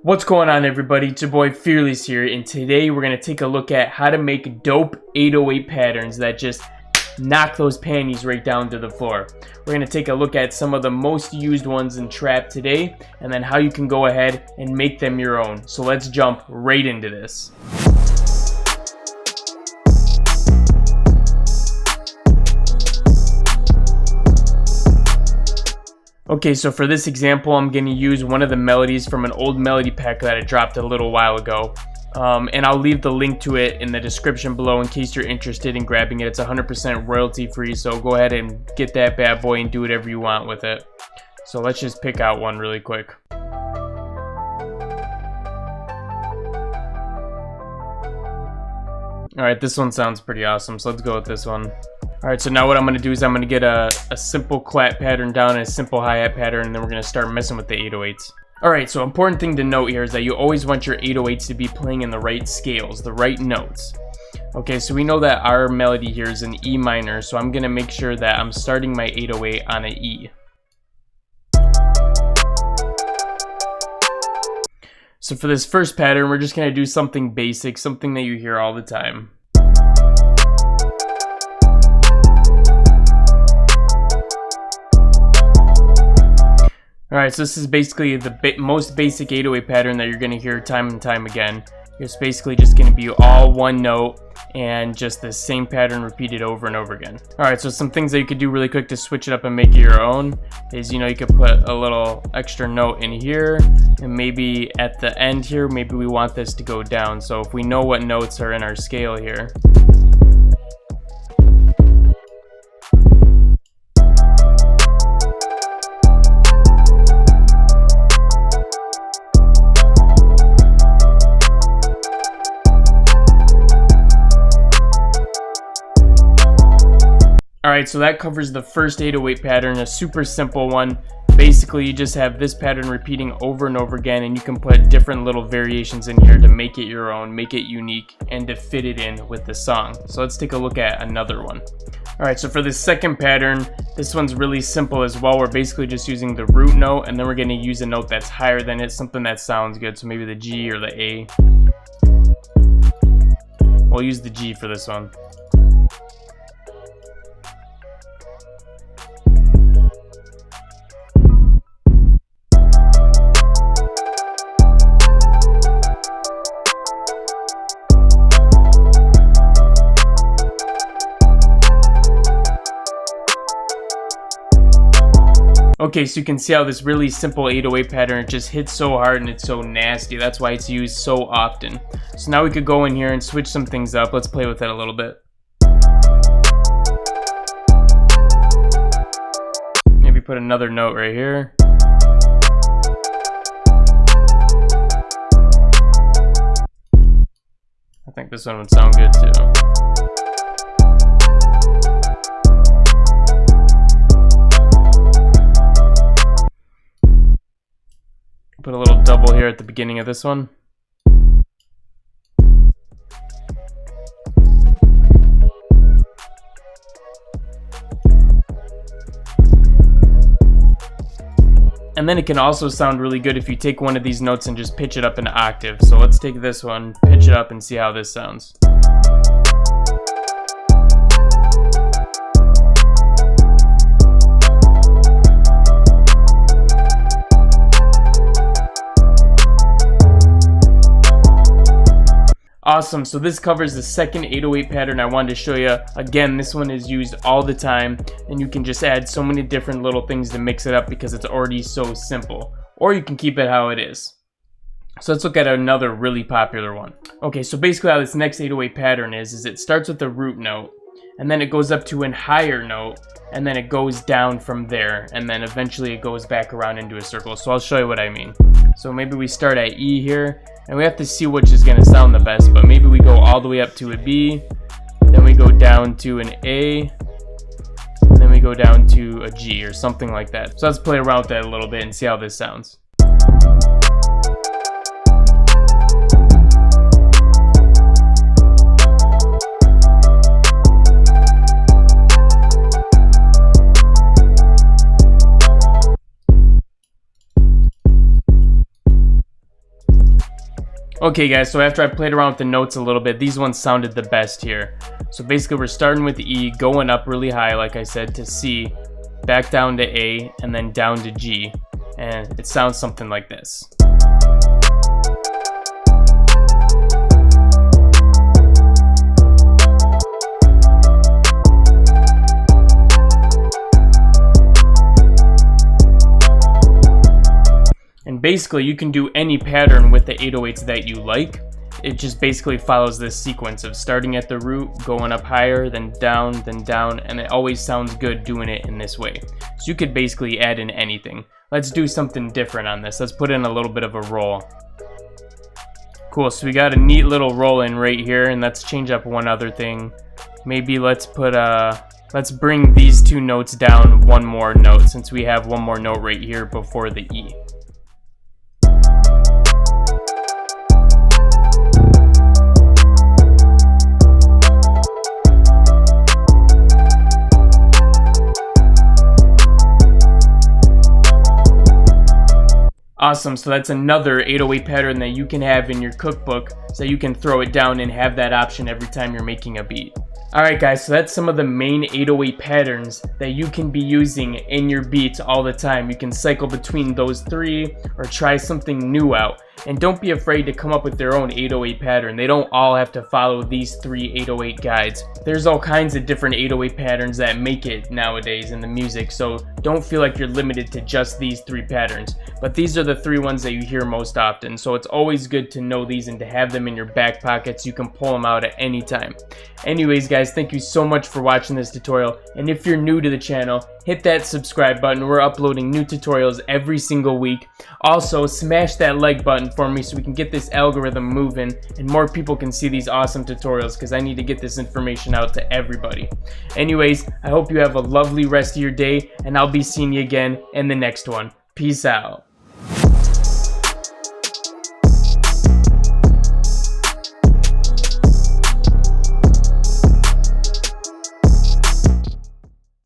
What's going on, everybody? It's your boy Fearless here, and today we're going to take a look at how to make dope 808 patterns that just knock those panties right down to the floor. We're going to take a look at some of the most used ones in trap today, and then how you can go ahead and make them your own. So let's jump right into this. Okay, so for this example, I'm going to use one of the melodies from an old melody pack that I dropped a little while ago. And I'll leave the link to it in the description below in case you're interested in grabbing it. It's 100% royalty free, so go ahead and get that bad boy and do whatever you want with it. So let's just pick out one really quick. Alright, this one sounds pretty awesome, so let's go with this one. Alright, so now what I'm going to do is I'm going to get a simple clap pattern down and a simple hi-hat pattern, and then we're going to start messing with the 808s. Alright, so important thing to note here is that you always want your 808s to be playing in the right scales, the right notes. Okay, so we know that our melody here is an E minor, so I'm going to make sure that I'm starting my 808 on an E. So for this first pattern, we're just going to do something basic, something that you hear all the time. Alright, so this is basically the most basic 808 pattern that you're going to hear time and time again. It's basically just going to be all one note and just the same pattern repeated over and over again. Alright, so some things that you could do really quick to switch it up and make it your own is, you could put a little extra note in here, and maybe at the end here, maybe we want this to go down. So if we know what notes are in our scale here. Alright, so that covers the first 808 pattern, a super simple one. Basically, you just have this pattern repeating over and over again, and you can put different little variations in here to make it your own, make it unique, and to fit it in with the song. So let's take a look at another one. Alright, so for this second pattern, this one's really simple as well. We're basically just using the root note, and then we're going to use a note that's higher than it, something that sounds good, so maybe the G or the A. We'll use the G for this one. Okay, so you can see how this really simple 808 pattern, it just hits so hard and it's so nasty. That's why it's used so often. So now we could go in here and switch some things up. Let's play with it a little bit. Maybe put another note right here. I think this one would sound good too. Put a little double here at the beginning of this one. And then it can also sound really good if you take one of these notes and just pitch it up an octave. So let's take this one, pitch it up, and see how this sounds. Awesome, so this covers the second 808 pattern I wanted to show you. Again, this one is used all the time, and you can just add so many different little things to mix it up because it's already so simple. Or you can keep it how it is. So let's look at another really popular one. Okay, so basically how this next 808 pattern is it starts with the root note, and then it goes up to a higher note, and then it goes down from there, and then eventually it goes back around into a circle. So I'll show you what I mean. So maybe we start at E here, and we have to see which is going to sound the best, but maybe we go all the way up to a B, then we go down to an A, and then we go down to a G or something like that. So let's play around with that a little bit and see how this sounds. Okay guys, so after I played around with the notes a little bit, these ones sounded the best here. So basically we're starting with E, going up really high like I said to C, back down to A, and then down to G. And it sounds something like this. And basically you can do any pattern with the 808s that you like. It just basically follows this sequence of starting at the root, going up higher, then down, and it always sounds good doing it in this way. So you could basically add in anything. Let's do something different on this. Let's put in a little bit of a roll. Cool, so we got a neat little roll in right here, and let's change up one other thing. Maybe let's bring these two notes down one more note, since we have one more note right here before the E. Awesome, so that's another 808 pattern that you can have in your cookbook so you can throw it down and have that option every time you're making a beat. Alright guys, so that's some of the main 808 patterns that you can be using in your beats all the time. You can cycle between those three or try something new out. And don't be afraid to come up with their own 808 pattern. They don't all have to follow these 3 808 guides. There's all kinds of different 808 patterns that make it nowadays in the music, so don't feel like you're limited to just these 3 patterns. But these are the 3 ones that you hear most often, so it's always good to know these and to have them in your back pocket so you can pull them out at any time. Anyways guys, thank you so much for watching this tutorial, and if you're new to the channel, hit that subscribe button. We're uploading new tutorials every single week. Also, smash that like button for me so we can get this algorithm moving and more people can see these awesome tutorials, because I need to get this information out to everybody. Anyways, I hope you have a lovely rest of your day, and I'll be seeing you again in the next one. Peace out.